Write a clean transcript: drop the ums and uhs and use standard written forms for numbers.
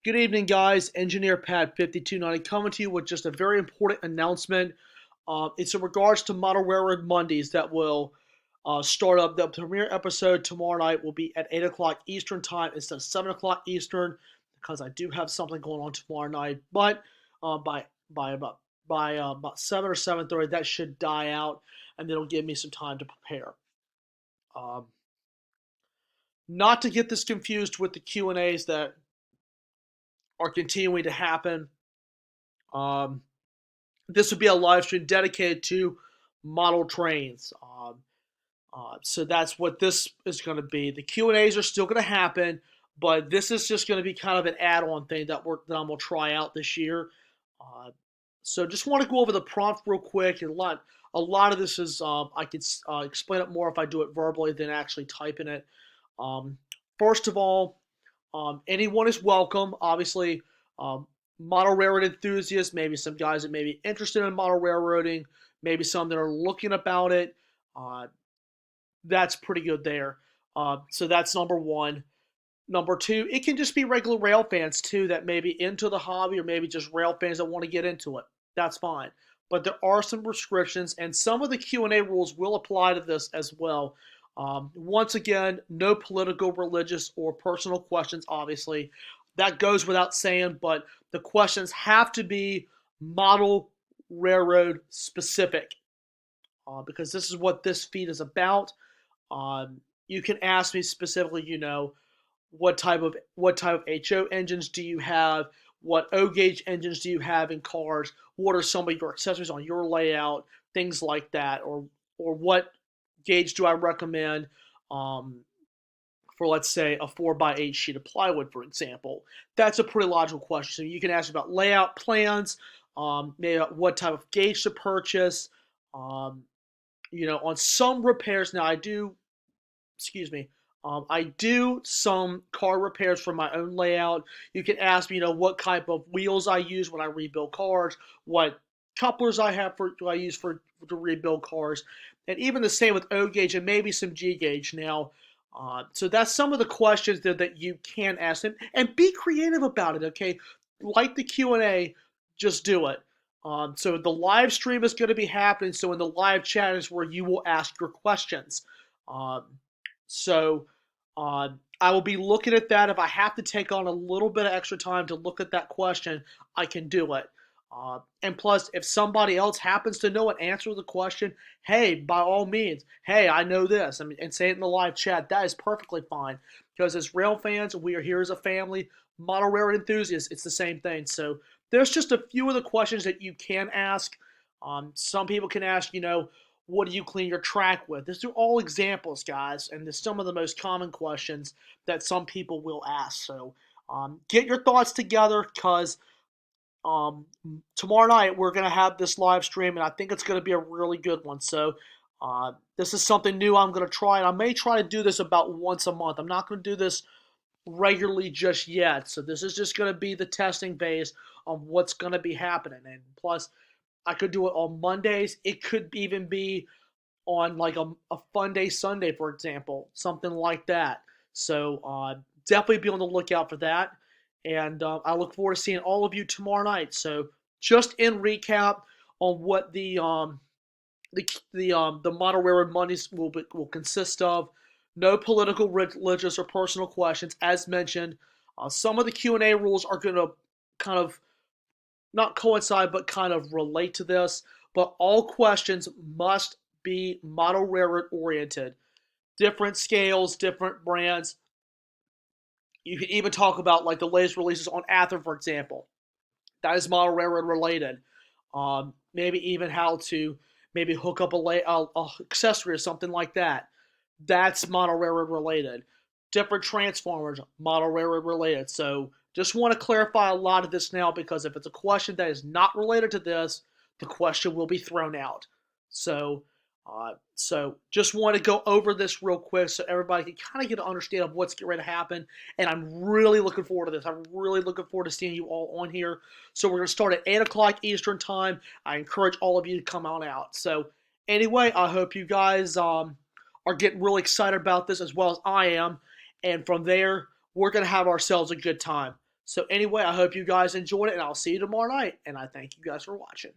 Good evening, guys. Engineer Pat 5290 coming to you with just a very important announcement. It's in regards to Model Railroad Mondays that will start up. The premiere episode tomorrow night will be at 8 o'clock Eastern Time instead of 7 o'clock Eastern because I do have something going on tomorrow night. But by about about 7 or 7:30, that should die out, and it'll give me some time to prepare. Um, Not to get this confused with the Q&As that are continuing to happen. Um, this would be a live stream dedicated to model trains. So that's what this is going to be. The Q and A's are still going to happen, but this is just going to be kind of an add-on thing that I'm going to try out this year. Uh, so just want to go over the prompt real quick. And a lot of this is I could explain it more if I do it verbally than actually typing it. Um, First of all, anyone is welcome. Obviously, um, model railroad enthusiasts, maybe some guys that may be interested in model railroading, maybe some that are looking about it. Uh, that's pretty good there. So that's number one. Number two, it can just be regular rail fans too that may be into the hobby or maybe just rail fans that want to get into it. That's fine. But there are some restrictions, and some of the Q&A rules will apply to this as well. Once again, no political, religious, or personal questions, obviously. That goes without saying, but the questions have to be model railroad specific because this is what this feed is about. You can ask me specifically, what type of HO engines do you have? What O gauge engines do you have in cars? What are some of your accessories on your layout? Things like that, or what gauge do I recommend um, for, let's say, a 4x8 sheet of plywood, for example? That's a pretty logical question. So you can ask about layout plans, maybe what type of gauge to purchase. Um, on some repairs now, excuse me, I do some car repairs for my own layout. You can ask me, what type of wheels I use when I rebuild cars, what couplers I use for to rebuild cars, and even the same with O gauge and maybe some G gauge. Now, so that's some of the questions that you can ask them, and be creative about it. Okay, like the Q&A, just do it. So the live stream is going to be happening. So in the live chat is where you will ask your questions. Um, so I will be looking at that. If I have to take on a little bit of extra time to look at that question, I can do it. And plus, if somebody else happens to know and answer the question, hey, by all means, hey, I know this, and say it in the live chat. That is perfectly fine. Because as rail fans, we are here as a family. Model railroad enthusiasts, it's the same thing. So there's just a few of the questions that you can ask. Some people can ask, what do you clean your track with? These are all examples, guys, and they're some of the most common questions that some people will ask. So get your thoughts together because tomorrow night we're going to have this live stream, and I think it's going to be a really good one. So this is something new I'm going to try, and I may try to do this about once a month. I'm not going to do this regularly just yet. So this is just going to be the testing phase on what's going to be happening. And plus, I could do it on Mondays. It could even be on like a fun day Sunday, for example, something like that. So definitely be on the lookout for that. And I look forward to seeing all of you tomorrow night. So just in recap on what the model railroad Mondays will consist of. No political, religious, or personal questions, as mentioned. Some of the Q&A rules are going to kind of not coincide, but kind of relate to this. But all questions must be model railroad oriented. Different scales, different brands. You can even talk about like the latest releases on Athearn, for example. That is model railroad related. Maybe even how to maybe hook up a accessory or something like that. That's model railroad related. Different transformers, model railroad related. So just want to clarify a lot of this now because if it's a question that is not related to this, the question will be thrown out. So just want to go over this real quick so everybody can kind of get an understanding of what's getting ready to happen. And I'm really looking forward to this. I'm really looking forward to seeing you all on here. So we're going to start at 8 o'clock Eastern Time. I encourage all of you to come on out. So anyway, I hope you guys are getting really excited about this as well as I am. And from there, we're going to have ourselves a good time. So anyway, I hope you guys enjoyed it, and I'll see you tomorrow night. And I thank you guys for watching.